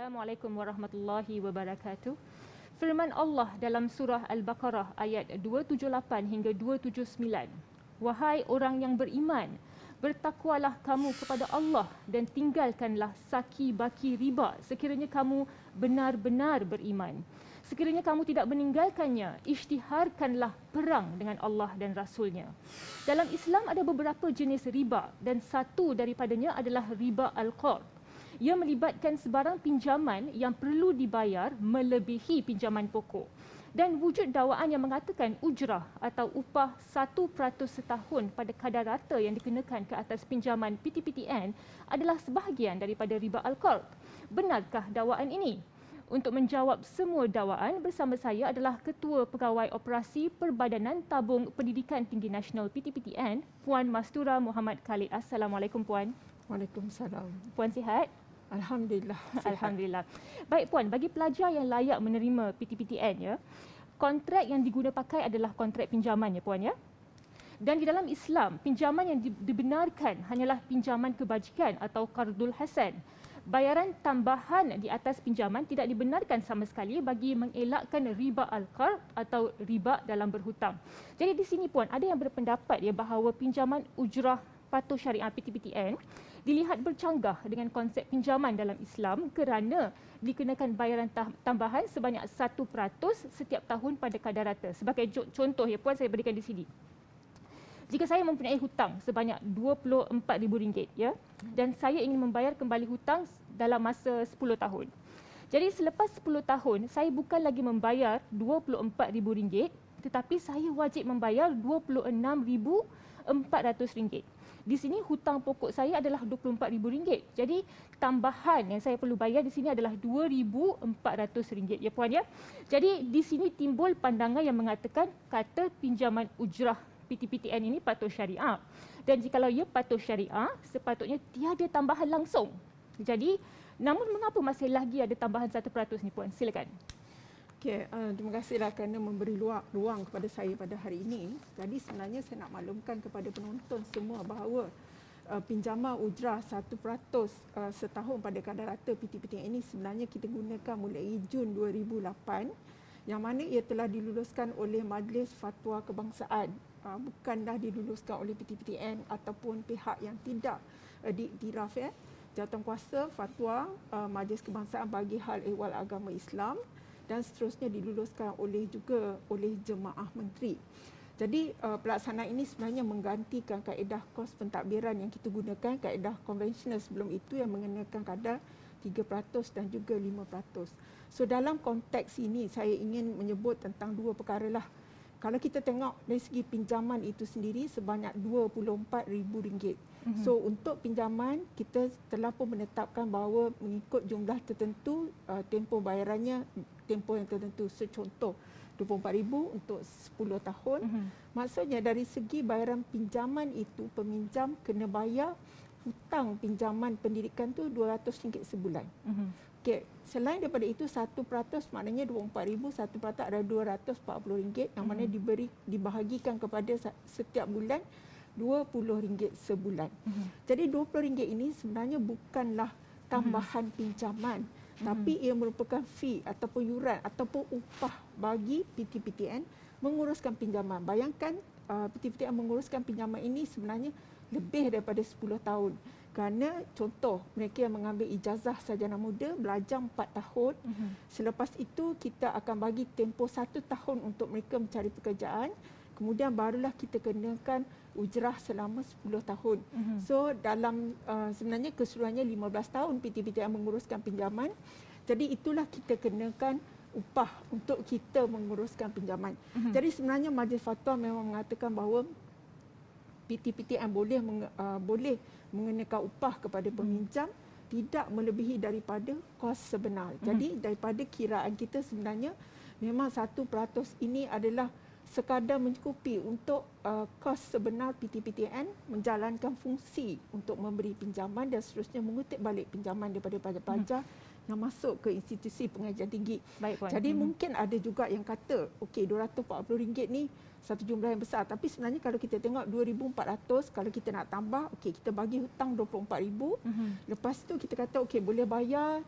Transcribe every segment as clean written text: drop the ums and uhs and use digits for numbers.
Assalamualaikum warahmatullahi wabarakatuh. Firman Allah dalam surah Al-Baqarah ayat 278 hingga 279. Wahai orang yang beriman, bertakwalah kamu kepada Allah dan tinggalkanlah saki baki riba sekiranya kamu benar-benar beriman. Sekiranya kamu tidak meninggalkannya, isytiharkanlah perang dengan Allah dan Rasulnya. Dalam Islam ada beberapa jenis riba dan satu daripadanya adalah riba al-qard. Ia melibatkan sebarang pinjaman yang perlu dibayar melebihi pinjaman pokok. Dan wujud dakwaan yang mengatakan ujrah atau upah 1% setahun pada kadar rata yang dikenakan ke atas pinjaman PTPTN adalah sebahagian daripada riba al-qard. Benarkah dakwaan ini? Untuk menjawab semua dakwaan, bersama saya adalah Ketua Pegawai Operasi Perbadanan Tabung Pendidikan Tinggi Nasional PTPTN, Puan Mastura Muhammad Khalid. Assalamualaikum Puan. Waalaikumsalam. Puan sihat? Alhamdulillah. Alhamdulillah. Baik Puan, bagi pelajar yang layak menerima PTPTN ya, kontrak yang diguna pakai adalah kontrak pinjaman ya Puan ya. Dan di dalam Islam, pinjaman yang dibenarkan hanyalah pinjaman kebajikan atau qardul hasan. Bayaran tambahan di atas pinjaman tidak dibenarkan sama sekali bagi mengelakkan riba al-qard atau riba dalam berhutang. Jadi di sini Puan, ada yang berpendapat ya bahawa pinjaman ujrah patuh syariah PTPTN dilihat bercanggah dengan konsep pinjaman dalam Islam kerana dikenakan bayaran tambahan sebanyak 1% setiap tahun pada kadar rata. Sebagai contoh ya Puan, saya berikan di sini. Jika saya mempunyai hutang sebanyak RM24,000 ya, dan saya ingin membayar kembali hutang dalam masa 10 tahun. Jadi selepas 10 tahun saya bukan lagi membayar RM24,000, tetapi saya wajib membayar RM26,400. Di sini hutang pokok saya adalah RM24,000. Jadi tambahan yang saya perlu bayar di sini adalah RM2,400 ya Puan ya. Jadi di sini timbul pandangan yang mengatakan kata pinjaman ujrah PTPTN ini patuh syariah. Dan jikalau ia patuh syariah, sepatutnya tiada tambahan langsung. Jadi namun mengapa masih lagi ada tambahan 1% ni Puan? Silakan. Okey, terima kasihlah kerana memberi ruang kepada saya pada hari ini. Jadi sebenarnya saya nak maklumkan kepada penonton semua bahawa pinjaman ujrah 1% setahun pada kadar rata PTPTN ini sebenarnya kita gunakan mulai Jun 2008, yang mana ia telah diluluskan oleh Majlis Fatwa Kebangsaan, bukanlah diluluskan oleh PTPTN ataupun pihak yang tidak diiktiraf ya. Jawatankuasa Fatwa Majlis Kebangsaan bagi Hal Ehwal Agama Islam dan seterusnya diluluskan oleh Jemaah Menteri. Jadi pelaksanaan ini sebenarnya menggantikan kaedah kos pentadbiran yang kita gunakan, kaedah konvensional sebelum itu yang mengenakan kadar 3% dan juga 5%. So dalam konteks ini saya ingin menyebut tentang dua perkara lah. Kalau kita tengok dari segi pinjaman itu sendiri sebanyak RM24,000. So untuk pinjaman kita telah pun menetapkan bahawa mengikut jumlah tertentu tempoh bayarannya tempoh yang tertentu. Contoh RM24,000 untuk 10 tahun. Maksudnya dari segi bayaran pinjaman itu peminjam kena bayar hutang pinjaman pendidikan tu RM200 sebulan. Okey, selain daripada itu 1% maknanya RM24,000, 1% ada RM240 yang mana dibahagikan kepada setiap bulan RM20 sebulan. Jadi RM20 ini sebenarnya bukanlah tambahan pinjaman, tapi ia merupakan fee ataupun yuran ataupun upah bagi PTPTN menguruskan pinjaman. Bayangkan PTPTN menguruskan pinjaman ini sebenarnya lebih daripada 10 tahun. Kerana contoh mereka yang mengambil ijazah sarjana muda belajar 4 tahun. Selepas itu kita akan bagi tempoh 1 tahun untuk mereka mencari pekerjaan. Kemudian barulah kita kenakan ujrah selama 10 tahun. So dalam sebenarnya keseluruhannya 15 tahun PTPTN menguruskan pinjaman. Jadi itulah kita kenakan upah untuk kita menguruskan pinjaman. Jadi sebenarnya Majlis Fatwa memang mengatakan bahawa PTPTN boleh mengenakan upah kepada peminjam tidak melebihi daripada kos sebenar. Jadi daripada kiraan kita sebenarnya memang 1% ini adalah sekadar mencukupi untuk kos sebenar PTPTN menjalankan fungsi untuk memberi pinjaman dan seterusnya mengutip balik pinjaman daripada pelajar-pelajar yang masuk ke institusi pengajian tinggi. Baik, Puan. Jadi mungkin ada juga yang kata, okey RM240 ni satu jumlah yang besar, tapi sebenarnya kalau kita tengok 2,400, kalau kita nak tambah, okey kita bagi hutang 24,000, lepas tu kita kata okey boleh bayar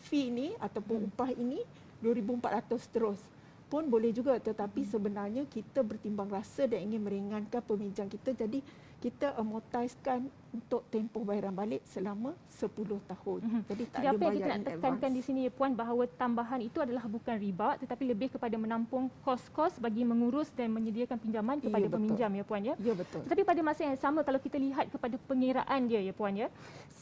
fee ni ataupun upah ini 2,400 terus pun boleh juga, tetapi sebenarnya kita bertimbang rasa dan ingin meringankan peminjam kita, jadi kita amortiskan untuk tempoh bayaran balik selama 10 tahun. Jadi tak Jadi ada apa yang kita bayar nak in tekankan advance. di sini, Puan, bahawa tambahan itu adalah bukan riba tetapi lebih kepada menampung kos-kos bagi mengurus dan menyediakan pinjaman kepada betul. peminjam, ya Puan, ya. Ya, betul. Tetapi pada masa yang sama kalau kita lihat kepada pengiraan dia, ya Puan, ya,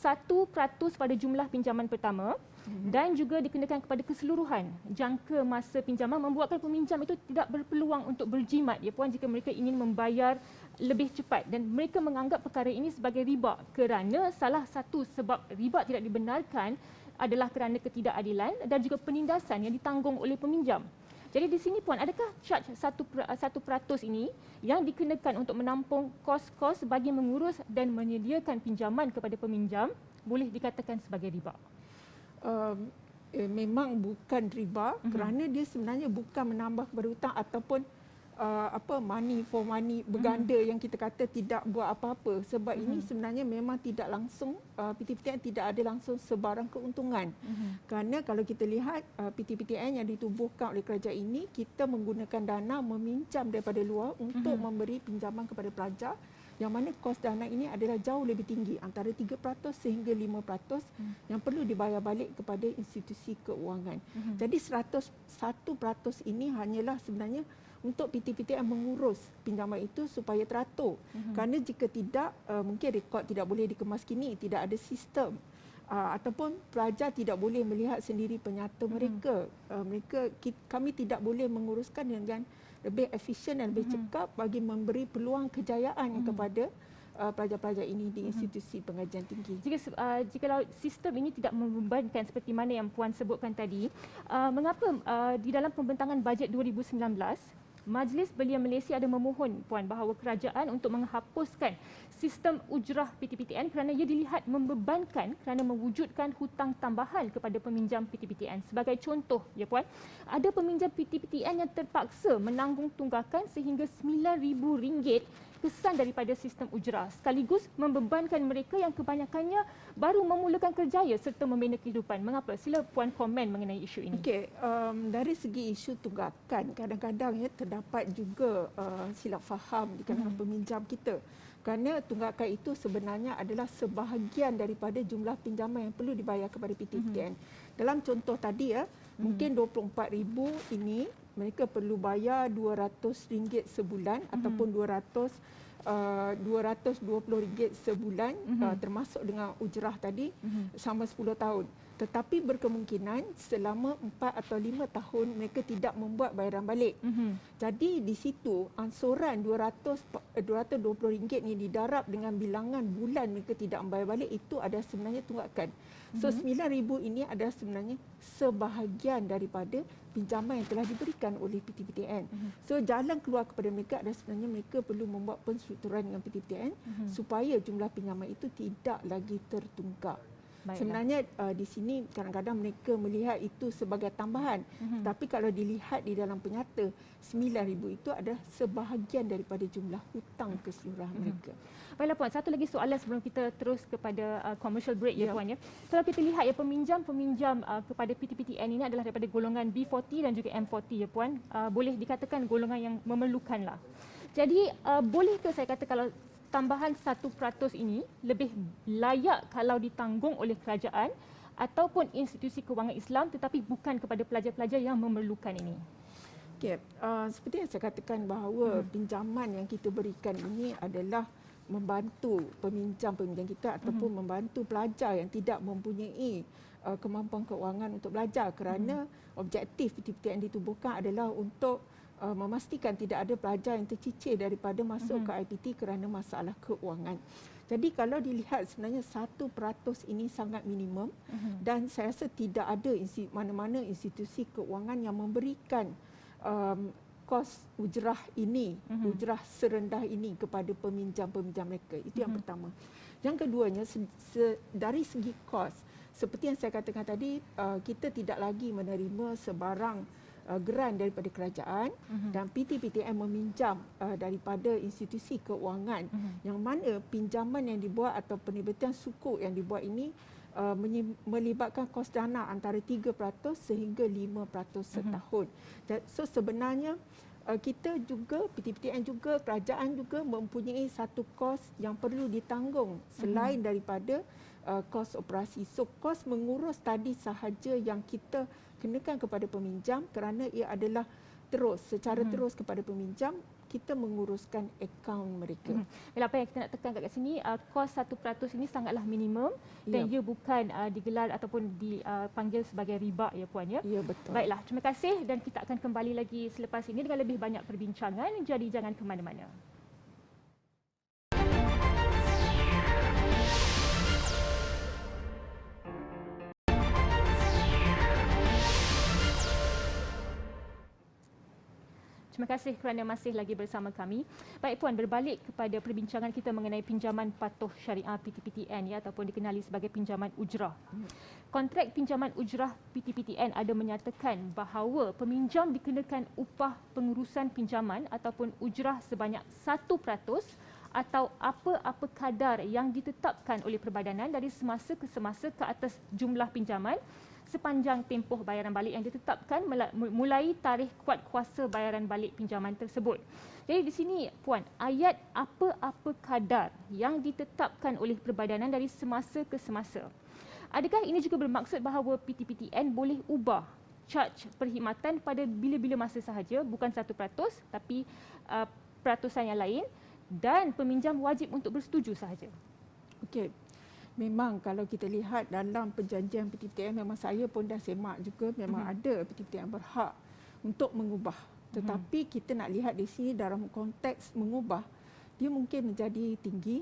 1% pada jumlah pinjaman pertama dan juga dikenakan kepada keseluruhan jangka masa pinjaman membuatkan peminjam itu tidak berpeluang untuk berjimat, ya Puan, jika mereka ingin membayar lebih cepat, dan mereka menganggap perkara ini sebagai riba kerana salah satu sebab riba tidak dibenarkan adalah kerana ketidakadilan dan juga penindasan yang ditanggung oleh peminjam. Jadi di sini, Puan, adakah charge 1% ini yang dikenakan untuk menampung kos-kos bagi mengurus dan menyediakan pinjaman kepada peminjam boleh dikatakan sebagai riba? Memang bukan riba kerana dia sebenarnya bukan menambah kepada hutang ataupun money for money berganda yang kita kata tidak buat apa-apa, sebab ini sebenarnya memang tidak langsung PTPTN tidak ada langsung sebarang keuntungan. Kerana kalau kita lihat PTPTN yang ditubuhkan oleh kerajaan ini, kita menggunakan dana meminjam daripada luar untuk memberi pinjaman kepada pelajar, yang mana kos dana ini adalah jauh lebih tinggi, antara 3% sehingga 5% yang perlu dibayar balik kepada institusi keuangan. Jadi 1% ini hanyalah sebenarnya untuk PTPTN mengurus pinjaman itu supaya teratur. Kerana jika tidak, mungkin rekod tidak boleh dikemas kini, tidak ada sistem. Ataupun pelajar tidak boleh melihat sendiri penyata mereka. Kami tidak boleh menguruskan dengan lebih efisien dan lebih cekap bagi memberi peluang kejayaan kepada pelajar-pelajar ini di institusi pengajian tinggi. Jika sistem ini tidak membebankan seperti mana yang Puan sebutkan tadi, mengapa di dalam pembentangan bajet 2019 Majlis Belia Malaysia ada memohon, Puan, bahawa kerajaan untuk menghapuskan sistem ujrah PTPTN kerana ia dilihat membebankan kerana mewujudkan hutang tambahan kepada peminjam PTPTN. Sebagai contoh, ya Puan, ada peminjam PTPTN yang terpaksa menanggung tunggakan sehingga RM9,000 kesan daripada sistem ujrah, sekaligus membebankan mereka yang kebanyakannya baru memulakan kerjaya serta membina kehidupan. Mengapa? Sila Puan komen mengenai isu ini. Okey, dari segi isu tunggakan, kadang-kadang ya terdapat juga silap faham di kalangan peminjam kita. Kerana tunggakan itu sebenarnya adalah sebahagian daripada jumlah pinjaman yang perlu dibayar kepada PTPTN. Dalam contoh tadi ya, mungkin 24,000 ini mereka perlu bayar RM200 sebulan ataupun RM220 sebulan termasuk dengan ujrah tadi selama 10 tahun. Tetapi berkemungkinan selama 4 atau 5 tahun mereka tidak membuat bayaran balik. Jadi di situ ansuran RM220 ni didarab dengan bilangan bulan mereka tidak membayar balik, itu adalah sebenarnya tunggakan. So RM9,000 ini adalah sebenarnya sebahagian daripada pinjaman yang telah diberikan oleh PTPTN. So jalan keluar kepada mereka adalah sebenarnya mereka perlu membuat penstrukturan dengan PTPTN supaya jumlah pinjaman itu tidak lagi tertunggak. Baiklah. Sebenarnya di sini kadang-kadang mereka melihat itu sebagai tambahan. Tapi kalau dilihat di dalam penyata, RM9,000 itu adalah sebahagian daripada jumlah hutang keseluruhan mereka. Baiklah Puan, satu lagi soalan sebelum kita terus kepada commercial break, ya Puan, ya. Kalau kita lihat ya, peminjam kepada PTPTN ini adalah daripada golongan B40 dan juga M40, ya Puan. Boleh dikatakan golongan yang memerlukanlah. Jadi bolehkah saya kata kalau tambahan 1% ini lebih layak kalau ditanggung oleh kerajaan ataupun institusi kewangan Islam tetapi bukan kepada pelajar-pelajar yang memerlukan ini? Okay. Seperti yang saya katakan bahawa pinjaman yang kita berikan ini adalah membantu peminjam-peminjam kita ataupun membantu pelajar yang tidak mempunyai kemampuan keuangan untuk belajar, kerana objektif PTPTN ditubuhkan adalah untuk memastikan tidak ada pelajar yang tercicir daripada masuk ke IPT kerana masalah keuangan. Jadi kalau dilihat sebenarnya 1% ini sangat minimum dan saya rasa tidak ada mana-mana institusi keuangan yang memberikan kos ujrah ini, ujrah serendah ini kepada peminjam-peminjam mereka. Itu yang pertama. Yang keduanya, dari segi kos, seperti yang saya katakan tadi, kita tidak lagi menerima sebarang geran daripada kerajaan dan PT-PTN meminjam daripada institusi keuangan yang mana pinjaman yang dibuat atau penerbitan sukuk yang dibuat ini melibatkan kos dana antara 3% sehingga 5% setahun. So sebenarnya kita juga, PT-PTN juga, kerajaan juga mempunyai satu kos yang perlu ditanggung selain daripada kos operasi. So kos mengurus tadi sahaja yang kita kenakan kepada peminjam kerana ia adalah secara terus kepada peminjam, kita menguruskan akaun mereka. Apa yang kita nak tekankan kat sini, kos 1% ini sangatlah minimum dan ia bukan digelar ataupun dipanggil sebagai riba ya Puan ya. Ya, betul. Baiklah, terima kasih dan kita akan kembali lagi selepas ini dengan lebih banyak perbincangan, jadi jangan ke mana-mana. Terima kasih kerana masih lagi bersama kami. Baik Puan, berbalik kepada perbincangan kita mengenai pinjaman patuh syariah PT-PTN ya, ataupun dikenali sebagai pinjaman ujrah. Kontrak pinjaman ujrah PT-PTN ada menyatakan bahawa peminjam dikenakan upah pengurusan pinjaman ataupun ujrah sebanyak 1% atau apa-apa kadar yang ditetapkan oleh Perbadanan dari semasa ke semasa ke atas jumlah pinjaman sepanjang tempoh bayaran balik yang ditetapkan mulai tarikh kuat kuasa bayaran balik pinjaman tersebut. Jadi di sini Puan, ayat apa-apa kadar yang ditetapkan oleh Perbadanan dari semasa ke semasa. Adakah ini juga bermaksud bahawa PT-PTN boleh ubah charge perkhidmatan pada bila-bila masa sahaja, bukan 1% tapi peratusan yang lain, dan peminjam wajib untuk bersetuju sahaja? Okey. Memang kalau kita lihat dalam perjanjian PT-PTN, memang saya pun dah semak juga, memang ada PT-PTN berhak untuk mengubah. Tetapi kita nak lihat di sini dalam konteks mengubah, dia mungkin menjadi tinggi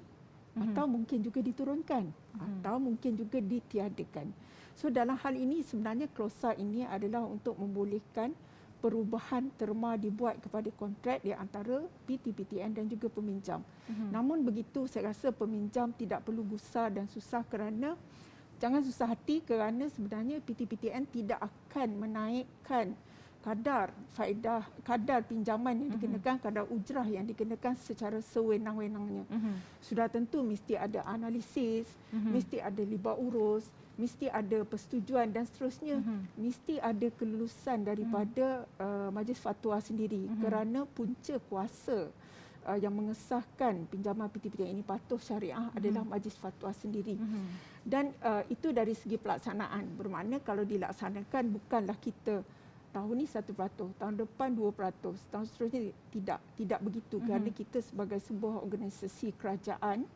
atau mungkin juga diturunkan atau mungkin juga ditiadakan. So dalam hal ini sebenarnya klausa ini adalah untuk membolehkan perubahan terma dibuat kepada kontrak di antara PT-PTN dan juga peminjam. Namun begitu, saya rasa peminjam tidak perlu gusar dan susah kerana jangan susah hati kerana sebenarnya PT-PTN tidak akan menaikkan kadar faedah, kadar pinjaman yang dikenakan, kadar ujrah yang dikenakan secara sewenang-wenangnya. Sudah tentu mesti ada analisis, mesti ada libat urus, mesti ada persetujuan dan seterusnya. Mesti ada kelulusan daripada Majlis Fatwa sendiri kerana punca kuasa yang mengesahkan pinjaman PT-PTN ini patuh syariah adalah Majlis Fatwa sendiri. Dan itu dari segi pelaksanaan. Bermakna kalau dilaksanakan bukanlah kita tahun ni 1%, tahun depan 2%, tahun seterusnya tidak begitu kerana kita sebagai sebuah organisasi kerajaan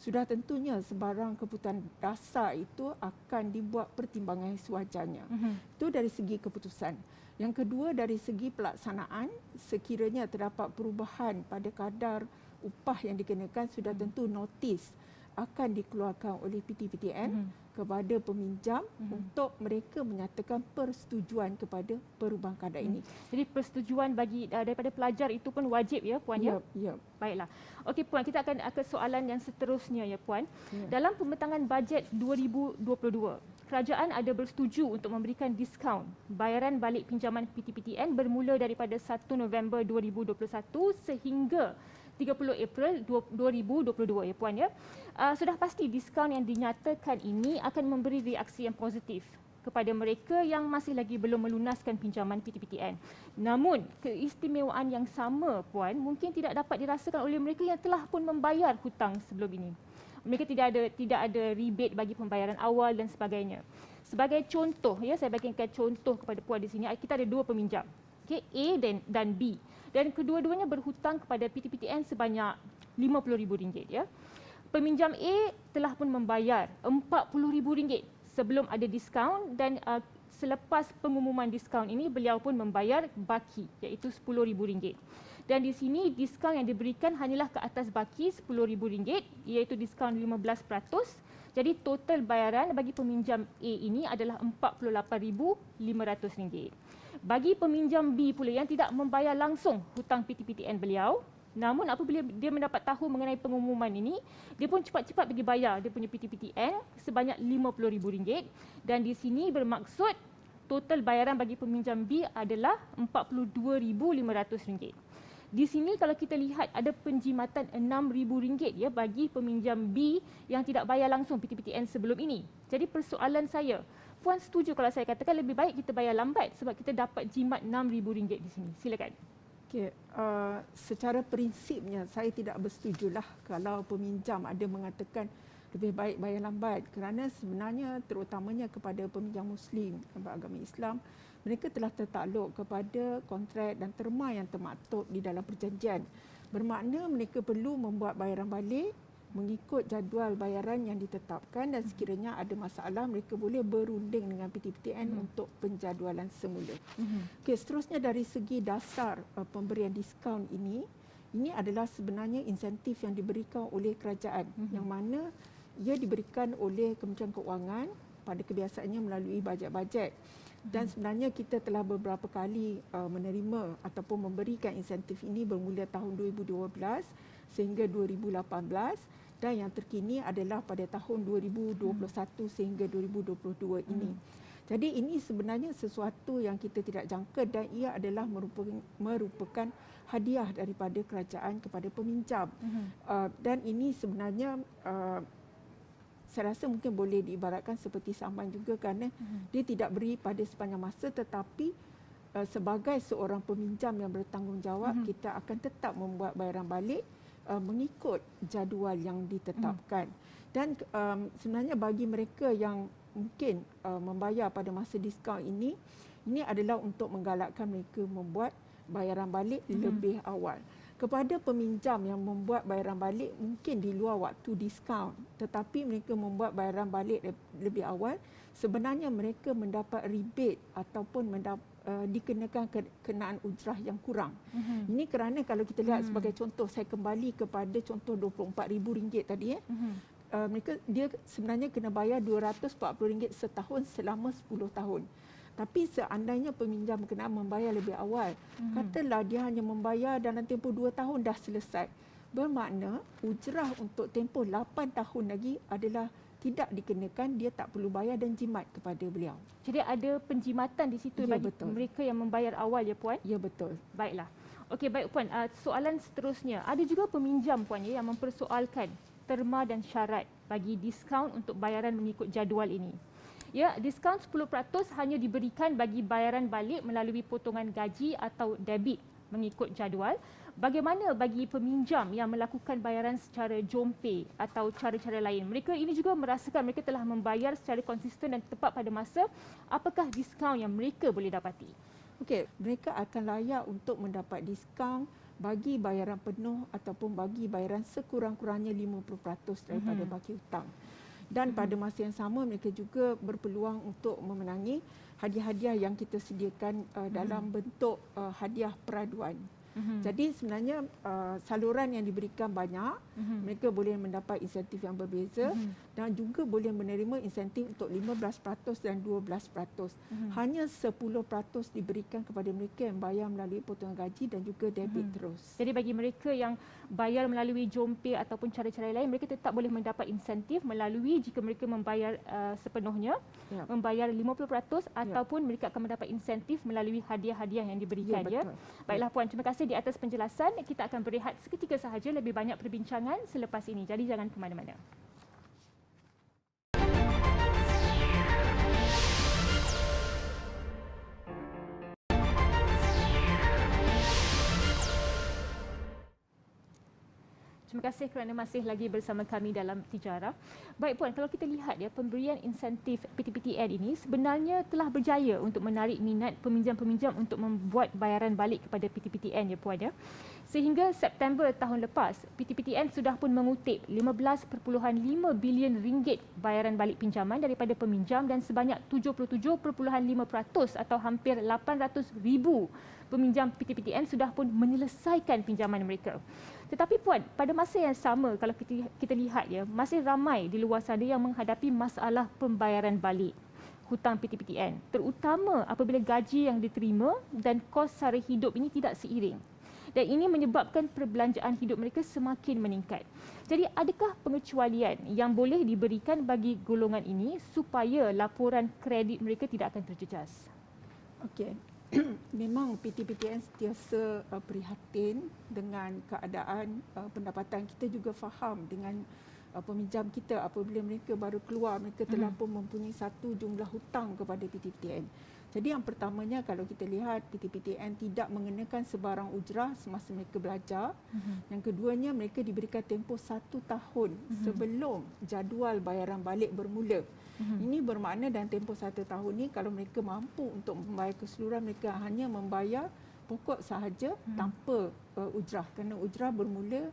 sudah tentunya sebarang keputusan dasar itu akan dibuat pertimbangan sewajarnya. Itu dari segi keputusan. Yang kedua, dari segi pelaksanaan, sekiranya terdapat perubahan pada kadar upah yang dikenakan, sudah tentu notis akan dikeluarkan oleh PT-PTN kepada peminjam untuk mereka menyatakan persetujuan kepada perubahan kadar ini. Jadi persetujuan bagi daripada pelajar itu pun wajib ya Puan ya? Ya. Baiklah. Okey Puan, kita akan ke soalan yang seterusnya ya Puan. Dalam pembentangan bajet 2022, kerajaan ada bersetuju untuk memberikan diskaun bayaran balik pinjaman PT-PTN bermula daripada 1 November 2021 sehingga 30 April 2022 ya Puan ya. Sudah pasti diskaun yang dinyatakan ini akan memberi reaksi yang positif kepada mereka yang masih lagi belum melunaskan pinjaman PT-PTN. Namun, keistimewaan yang sama Puan mungkin tidak dapat dirasakan oleh mereka yang telah pun membayar hutang sebelum ini. Mereka tidak ada rebate bagi pembayaran awal dan sebagainya. Sebagai contoh ya, saya bagikan contoh kepada Puan di sini. Kita ada dua peminjam. Okay, A dan B. Dan kedua-duanya berhutang kepada PT-PTN sebanyak RM50,000 ya. Peminjam A telah pun membayar RM40,000 sebelum ada diskaun dan selepas pengumuman diskaun ini beliau pun membayar baki iaitu RM10,000. Dan di sini diskaun yang diberikan hanyalah ke atas baki RM10,000 iaitu diskaun 15%. Jadi total bayaran bagi peminjam A ini adalah RM48,500. Bagi peminjam B pula yang tidak membayar langsung hutang PTPTN beliau, namun apabila dia mendapat tahu mengenai pengumuman ini, dia pun cepat-cepat pergi bayar dia punya PTPTN sebanyak RM50,000, dan di sini bermaksud total bayaran bagi peminjam B adalah RM42,500. Di sini kalau kita lihat ada penjimatan RM6,000 ya bagi peminjam B yang tidak bayar langsung PTPTN sebelum ini. Jadi persoalan saya, Puan setuju kalau saya katakan lebih baik kita bayar lambat sebab kita dapat jimat RM6,000 di sini. Silakan. Okey, secara prinsipnya saya tidak bersetujulah kalau peminjam ada mengatakan lebih baik bayar lambat, kerana sebenarnya terutamanya kepada peminjam Muslim beragama Islam, mereka telah tertakluk kepada kontrak dan terma yang termaktub di dalam perjanjian. Bermakna mereka perlu membuat bayaran balik mengikut jadual bayaran yang ditetapkan, dan sekiranya ada masalah mereka boleh berunding dengan PTPTN untuk penjadualan semula. Okey, seterusnya dari segi dasar pemberian diskaun ini adalah sebenarnya insentif yang diberikan oleh kerajaan, yang mana ia diberikan oleh Kementerian Keuangan pada kebiasaannya melalui bajet-bajet. Dan sebenarnya kita telah beberapa kali menerima ataupun memberikan insentif ini bermula tahun 2012 sehingga 2018, dan yang terkini adalah pada tahun 2021 sehingga 2022 ini. Jadi ini sebenarnya sesuatu yang kita tidak jangka, dan ia adalah merupakan hadiah daripada kerajaan kepada peminjam. Dan ini sebenarnya saya rasa mungkin boleh diibaratkan seperti saman juga, kerana dia tidak beri pada sepanjang masa, tetapi sebagai seorang peminjam yang bertanggungjawab, kita akan tetap membuat bayaran balik mengikut jadual yang ditetapkan. Dan sebenarnya bagi mereka yang mungkin membayar pada masa diskaun ini adalah untuk menggalakkan mereka membuat bayaran balik lebih awal. Kepada peminjam yang membuat bayaran balik mungkin di luar waktu diskaun, tetapi mereka membuat bayaran balik lebih awal, sebenarnya mereka mendapat rebate ataupun dikenakan kenaan ujrah yang kurang. Ini kerana kalau kita lihat sebagai contoh, saya kembali kepada contoh RM24,000 tadi. Dia sebenarnya kena bayar RM240 setahun selama 10 tahun. Tapi seandainya peminjam kena membayar lebih awal, katalah dia hanya membayar dalam tempoh 2 tahun dah selesai, bermakna ujrah untuk tempoh 8 tahun lagi adalah tidak dikenakan, dia tak perlu bayar dan jimat kepada beliau. Jadi ada penjimatan di situ bagi mereka yang membayar awal, ya Puan? Ya, betul. Baiklah. Okey, baik Puan. Soalan seterusnya, ada juga peminjam Puan yang mempersoalkan terma dan syarat bagi diskaun untuk bayaran mengikut jadual ini. Ya, diskaun 10% hanya diberikan bagi bayaran balik melalui potongan gaji atau debit mengikut jadual. Bagaimana bagi peminjam yang melakukan bayaran secara jompe atau cara-cara lain? Mereka ini juga merasakan mereka telah membayar secara konsisten dan tepat pada masa. Apakah diskaun yang mereka boleh dapati? Okey, mereka akan layak untuk mendapat diskaun bagi bayaran penuh ataupun bagi bayaran sekurang-kurangnya 50% daripada baki hutang. Dan pada masa yang sama mereka juga berpeluang untuk memenangi hadiah-hadiah yang kita sediakan dalam bentuk hadiah peraduan. Jadi sebenarnya saluran yang diberikan banyak, mereka boleh mendapat insentif yang berbeza dan juga boleh menerima insentif untuk 15% dan 12%. Hanya 10% diberikan kepada mereka yang bayar melalui potongan gaji dan juga debit terus. Jadi bagi mereka yang bayar melalui jompe ataupun cara-cara lain, mereka tetap boleh mendapat insentif melalui jika mereka membayar sepenuhnya, membayar 50% ataupun mereka akan mendapat insentif melalui hadiah-hadiah yang diberikan. Baiklah Puan, terima kasih di atas penjelasan. Kita akan berehat seketika sahaja, lebih banyak perbincangan selepas ini. Jadi jangan ke mana-mana. Terima kasih kerana masih lagi bersama kami dalam Tijarah. Baik Puan, kalau kita lihat ya, pemberian insentif PTPTN ini sebenarnya telah berjaya untuk menarik minat peminjam-peminjam untuk membuat bayaran balik kepada PTPTN ya Puan ya. Sehingga September tahun lepas, PTPTN sudah pun mengutip 15.5 bilion ringgit bayaran balik pinjaman daripada peminjam, dan sebanyak 77.5% atau hampir 800,000 peminjam PTPTN sudah pun menyelesaikan pinjaman mereka. Tetapi Puan, pada masa yang sama kalau kita lihat ya, masih ramai di luar sana yang menghadapi masalah pembayaran balik. hutang PTPTN, terutama apabila gaji yang diterima dan kos sara hidup ini tidak seiring. Dan ini menyebabkan perbelanjaan hidup mereka semakin meningkat. Jadi adakah pengecualian yang boleh diberikan bagi golongan ini supaya laporan kredit mereka tidak akan terjejas? Okey. Memang PTPTN sentiasa prihatin dengan keadaan pendapatan. Kita juga faham dengan peminjam kita apabila mereka baru keluar, mereka telah pun mempunyai satu jumlah hutang kepada PTPTN. Jadi yang pertamanya, kalau kita lihat, PTPTN tidak mengenakan sebarang ujrah semasa mereka belajar. Yang keduanya, mereka diberikan tempoh 1 tahun sebelum jadual bayaran balik bermula. Ini bermakna dalam tempoh 1 tahun ni, kalau mereka mampu untuk membayar keseluruhan, mereka hanya membayar pokok sahaja tanpa ujrah, kerana ujrah bermula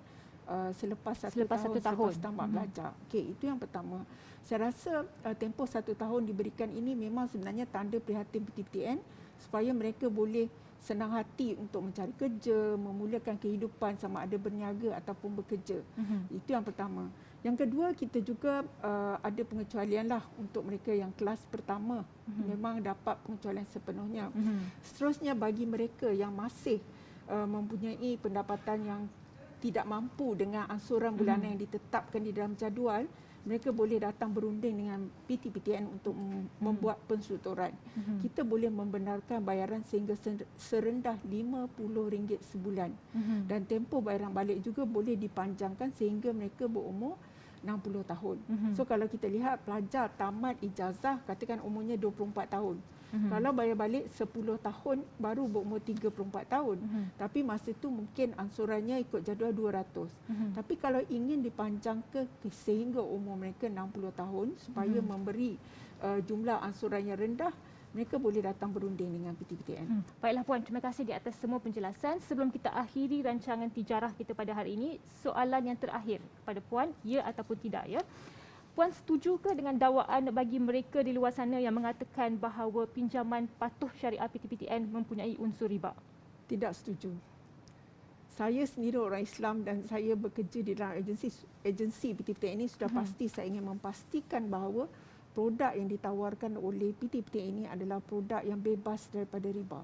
selepas satu tahun selepas tamat belajar. Okey, itu yang pertama. Saya rasa tempoh 1 tahun diberikan ini memang sebenarnya tanda prihatin PTPTN supaya mereka boleh senang hati untuk mencari kerja, memulakan kehidupan sama ada berniaga ataupun bekerja. Itu yang pertama. Yang kedua, kita juga ada pengecualian lah untuk mereka yang kelas pertama. Memang dapat pengecualian sepenuhnya. Seterusnya, bagi mereka yang masih mempunyai pendapatan yang tidak mampu dengan ansuran bulanan yang ditetapkan di dalam jadual, mereka boleh datang berunding dengan PTPTN untuk membuat pensuturan. Kita boleh membenarkan bayaran sehingga serendah RM50 sebulan. Dan tempoh bayaran balik juga boleh dipanjangkan sehingga mereka berumur 60 tahun. So kalau kita lihat pelajar tamat ijazah, katakan umurnya 24 tahun. Kalau bayar balik 10 tahun baru berumur 34 tahun. Tapi masa itu mungkin ansurannya ikut jadual 200. Tapi kalau ingin dipanjangkan sehingga umur mereka 60 tahun supaya memberi jumlah ansuran yang rendah, mereka boleh datang berunding dengan PTPTN. Baiklah Puan, terima kasih di atas semua penjelasan. Sebelum kita akhiri rancangan tijarah kita pada hari ini, soalan yang terakhir kepada Puan, ya ataupun tidak ya. Puan setujukah dengan dakwaan bagi mereka di luar sana yang mengatakan bahawa pinjaman patuh syariah PTPTN mempunyai unsur riba? Tidak setuju. Saya sendiri orang Islam dan saya bekerja di dalam agensi PTPTN ini, sudah pasti saya ingin memastikan bahawa produk yang ditawarkan oleh PTPTN ini adalah produk yang bebas daripada riba.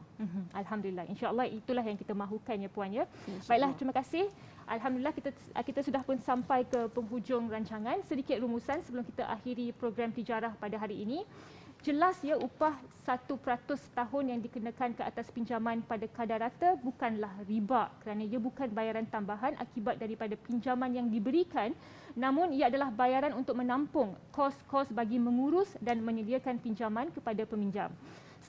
Alhamdulillah. InsyaAllah itulah yang kita mahukan ya Puan ya. Baiklah, terima kasih. Alhamdulillah kita sudah pun sampai ke penghujung rancangan. Sedikit rumusan sebelum kita akhiri program tijarah pada hari ini. Jelas ya, upah 1% tahun yang dikenakan ke atas pinjaman pada kadar rata bukanlah riba kerana ia bukan bayaran tambahan akibat daripada pinjaman yang diberikan, namun ia adalah bayaran untuk menampung kos-kos bagi mengurus dan menyediakan pinjaman kepada peminjam.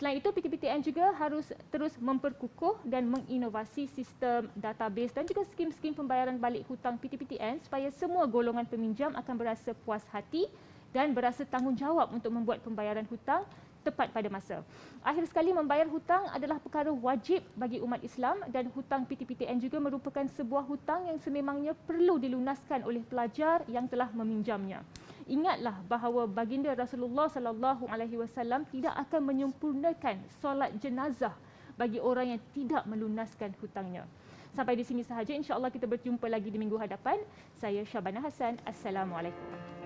Selain itu, PTPTN juga harus terus memperkukuh dan menginovasi sistem database dan juga skim-skim pembayaran balik hutang PTPTN supaya semua golongan peminjam akan berasa puas hati dan berasa tanggungjawab untuk membuat pembayaran hutang tepat pada masa. Akhir sekali, membayar hutang adalah perkara wajib bagi umat Islam dan hutang PTPTN juga merupakan sebuah hutang yang sememangnya perlu dilunaskan oleh pelajar yang telah meminjamnya. Ingatlah bahawa baginda Rasulullah SAW tidak akan menyempurnakan solat jenazah bagi orang yang tidak melunaskan hutangnya. Sampai di sini sahaja, insya-Allah kita berjumpa lagi di minggu hadapan. Saya Syabana Hassan. Assalamualaikum.